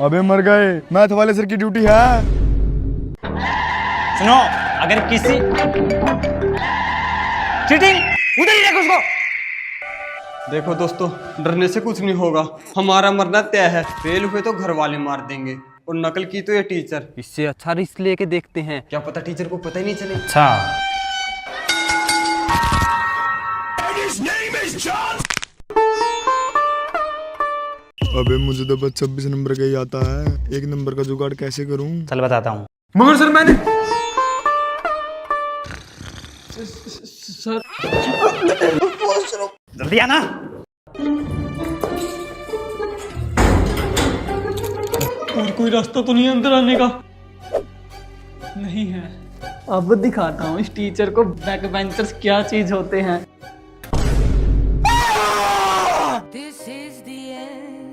अबे मर गए, मैथ वाले सर की ड्यूटी है। सुनो, अगर किसी चीटिंग उधर ही रखो उसको। देखो दोस्तों, डरने से कुछ नहीं होगा, हमारा मरना तय है। फेल हुए तो घर वाले मार देंगे और नकल की तो ये टीचर। इससे अच्छा रिस्क लेके देखते हैं। क्या पता टीचर को पता ही नहीं चले। अच्छा, अबे मुझे तो बस 26 नंबर का ही आता है, 1 नंबर का जुगाड़ कैसे करूं? चल बताता हूँ। मगर सर मैंने जल्दी आना। और कोई रास्ता तो नहीं अंदर आने का? नहीं है। अब दिखाता हूँ इस टीचर को बैक बेंचर्स क्या चीज होते हैं। This is the end.